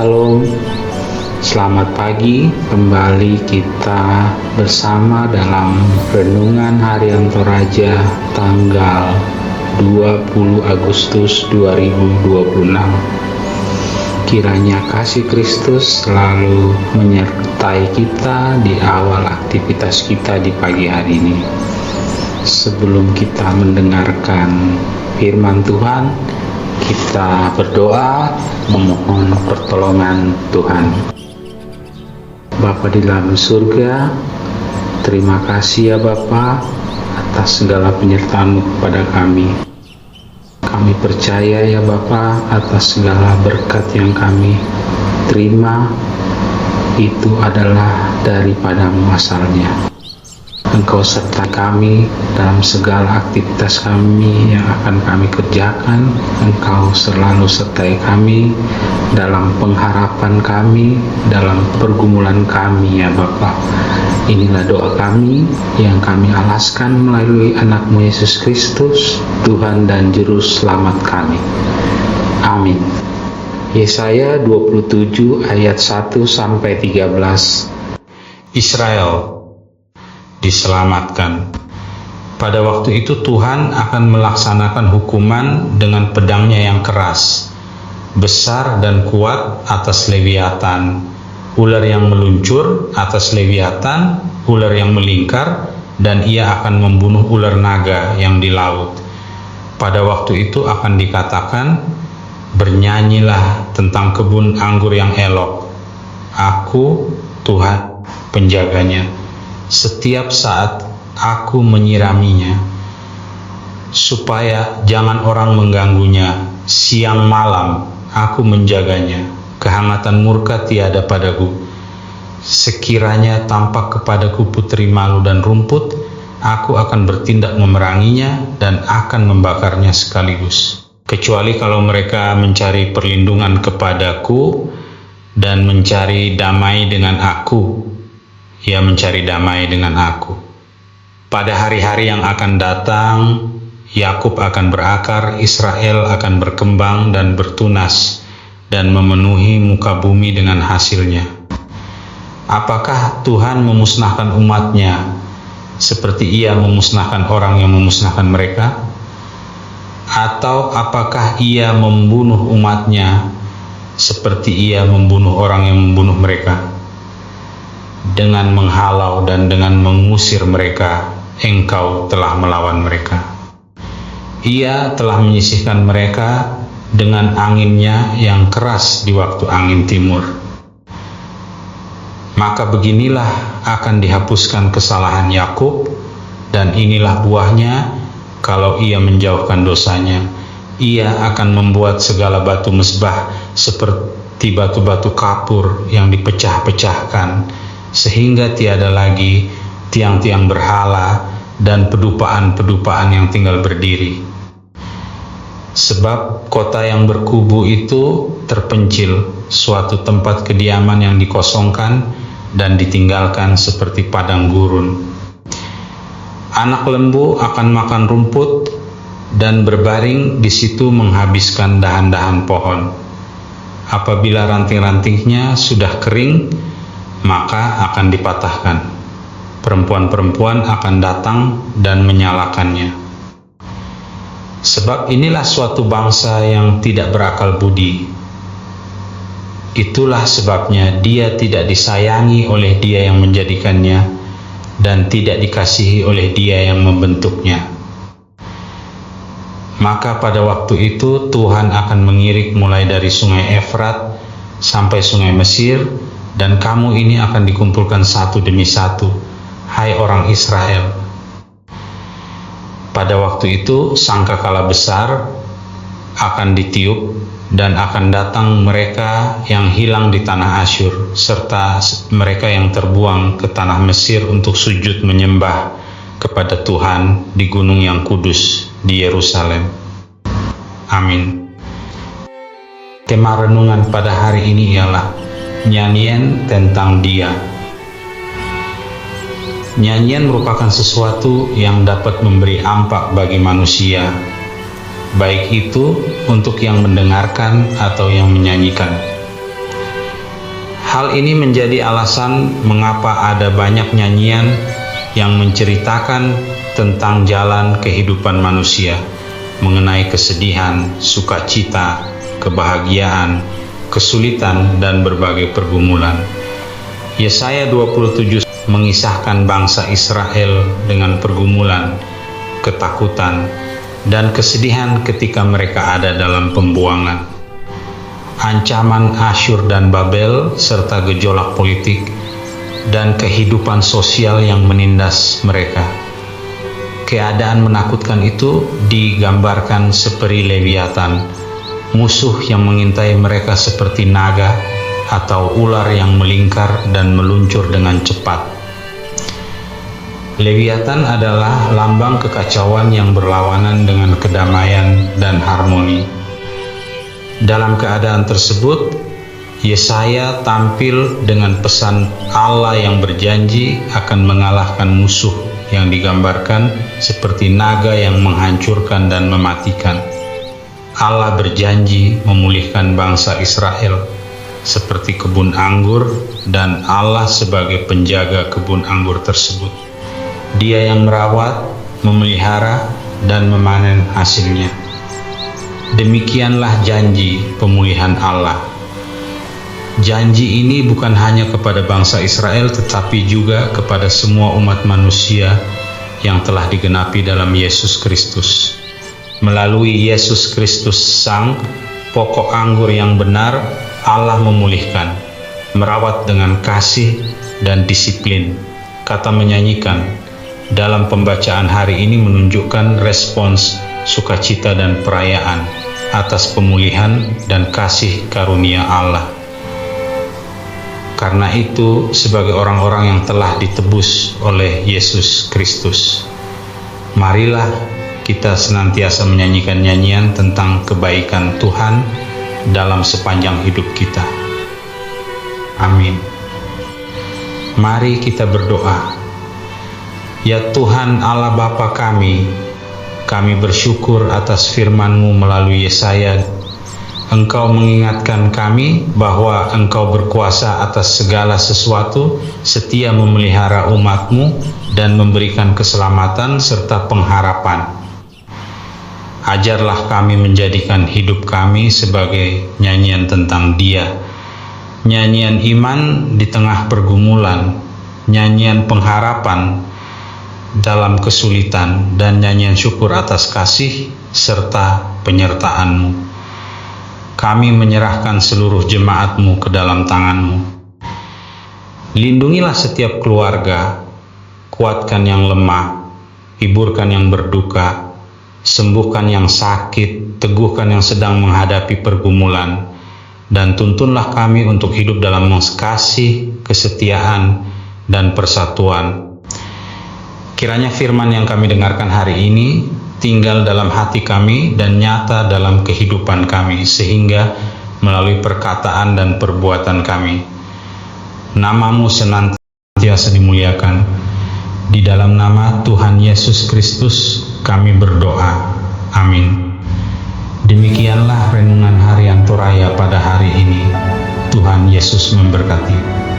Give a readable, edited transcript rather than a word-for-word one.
Shalom, selamat pagi. Kembali kita bersama dalam Renungan Harian Toraja tanggal 20 Agustus 2026. Kiranya kasih Kristus selalu menyertai kita di awal aktivitas kita di pagi hari ini. Sebelum kita mendengarkan firman Tuhan, kita berdoa memohon pertolongan Tuhan. Bapa di dalam surga, terima kasih ya Bapa atas segala penyertaan-Mu kepada kami. Kami percaya ya Bapa atas segala berkat yang kami terima itu adalah daripada-Mu asalnya. Engkau sertai kami dalam segala aktivitas kami yang akan kami kerjakan. Engkau selalu sertai kami dalam pengharapan kami, dalam pergumulan kami ya Bapa. Inilah doa kami yang kami alaskan melalui anak-Mu Yesus Kristus, Tuhan dan Juru Selamat kami. Amin. Yesaya 27 ayat 1-13. Israel diselamatkan. Pada waktu itu Tuhan akan melaksanakan hukuman dengan pedangnya yang keras, besar dan kuat atas Leviatan, ular yang meluncur atas Leviatan, ular yang melingkar, dan ia akan membunuh ular naga yang di laut. Pada waktu itu akan dikatakan, bernyanyilah tentang kebun anggur yang elok. Aku, Tuhan, penjaganya. Setiap saat aku menyiraminya, supaya jangan orang mengganggunya. Siang malam aku menjaganya, kehangatan murka tiada padaku. Sekiranya tampak kepadaku putri malu dan rumput, aku akan bertindak memeranginya dan akan membakarnya sekaligus. Kecuali kalau mereka mencari perlindungan kepadaku dan mencari damai dengan aku, ia mencari damai dengan aku. Pada hari-hari yang akan datang, Yakub akan berakar, Israel akan berkembang dan bertunas, dan memenuhi muka bumi dengan hasilnya. Apakah Tuhan memusnahkan umat-Nya seperti Ia memusnahkan orang yang memusnahkan mereka? Atau apakah Ia membunuh umat-Nya seperti Ia membunuh orang yang membunuh mereka? Dengan menghalau dan dengan mengusir mereka, Engkau telah melawan mereka. Ia telah menyisihkan mereka dengan anginnya yang keras di waktu angin timur. Maka beginilah akan dihapuskan kesalahan Yakub, dan inilah buahnya kalau ia menjauhkan dosanya. Ia akan membuat segala batu mezbah seperti batu-batu kapur yang dipecah-pecahkan, sehingga tiada lagi tiang-tiang berhala dan pedupaan-pedupaan yang tinggal berdiri. Sebab kota yang berkubu itu terpencil, suatu tempat kediaman yang dikosongkan dan ditinggalkan seperti padang gurun. Anak lembu akan makan rumput dan berbaring di situ menghabiskan dahan-dahan pohon. Apabila ranting-rantingnya sudah kering, maka akan dipatahkan. Perempuan-perempuan akan datang dan menyalakannya. Sebab inilah suatu bangsa yang tidak berakal budi. Itulah sebabnya dia tidak disayangi oleh Dia yang menjadikannya, dan tidak dikasihi oleh Dia yang membentuknya. Maka pada waktu itu Tuhan akan mengirik mulai dari sungai Efrat sampai sungai Mesir, dan kamu ini akan dikumpulkan satu demi satu, hai orang Israel. Pada waktu itu sangkakala besar akan ditiup, dan akan datang mereka yang hilang di tanah Asyur, serta mereka yang terbuang ke tanah Mesir untuk sujud menyembah kepada Tuhan di gunung yang kudus di Yerusalem. Amin. Tema renungan pada hari ini ialah nyanyian tentang Dia. Nyanyian merupakan sesuatu yang dapat memberi ampak bagi manusia, baik itu untuk yang mendengarkan atau yang menyanyikan. Hal ini menjadi alasan mengapa ada banyak nyanyian yang menceritakan tentang jalan kehidupan manusia, mengenai kesedihan, sukacita, kebahagiaan, kesulitan, dan berbagai pergumulan. Yesaya 27 mengisahkan bangsa Israel dengan pergumulan, ketakutan, dan kesedihan ketika mereka ada dalam pembuangan. Ancaman Asyur dan Babel serta gejolak politik dan kehidupan sosial yang menindas mereka. Keadaan menakutkan itu digambarkan seperti Leviathan, musuh yang mengintai mereka seperti naga atau ular yang melingkar dan meluncur dengan cepat. Leviathan adalah lambang kekacauan yang berlawanan dengan kedamaian dan harmoni. Dalam keadaan tersebut, Yesaya tampil dengan pesan Allah yang berjanji akan mengalahkan musuh yang digambarkan seperti naga yang menghancurkan dan mematikan. Allah berjanji memulihkan bangsa Israel seperti kebun anggur, dan Allah sebagai penjaga kebun anggur tersebut. Dia yang merawat, memelihara, dan memanen hasilnya. Demikianlah janji pemulihan Allah. Janji ini bukan hanya kepada bangsa Israel, tetapi juga kepada semua umat manusia yang telah digenapi dalam Yesus Kristus. Melalui Yesus Kristus Sang pokok anggur yang benar, Allah memulihkan, merawat dengan kasih dan disiplin. Kata menyanyikan dalam pembacaan hari ini menunjukkan respons sukacita dan perayaan atas pemulihan dan kasih karunia Allah. Karena itu, sebagai orang-orang yang telah ditebus oleh Yesus Kristus, marilah kita senantiasa menyanyikan nyanyian tentang kebaikan Tuhan dalam sepanjang hidup kita. Amin. Mari kita berdoa. Ya Tuhan Allah Bapa kami bersyukur atas firman-Mu melalui Yesaya. Engkau mengingatkan kami bahwa Engkau berkuasa atas segala sesuatu, setia memelihara umat-Mu, dan memberikan keselamatan serta pengharapan. Ajarlah kami menjadikan hidup kami sebagai nyanyian tentang Dia, nyanyian iman di tengah pergumulan, nyanyian pengharapan dalam kesulitan, dan nyanyian syukur atas kasih serta penyertaan-Mu. Kami menyerahkan seluruh jemaat-Mu ke dalam tangan-Mu. Lindungilah setiap keluarga, kuatkan yang lemah, hiburkan yang berduka, sembuhkan yang sakit, teguhkan yang sedang menghadapi pergumulan, dan tuntunlah kami untuk hidup dalam kasih, kesetiaan, dan persatuan. Kiranya firman yang kami dengarkan hari ini tinggal dalam hati kami dan nyata dalam kehidupan kami, sehingga melalui perkataan dan perbuatan kami, nama-Mu senantiasa dimuliakan. Di dalam nama Tuhan Yesus Kristus kami berdoa. Amin. Demikianlah renungan harian Toraya pada hari ini. Tuhan Yesus memberkati.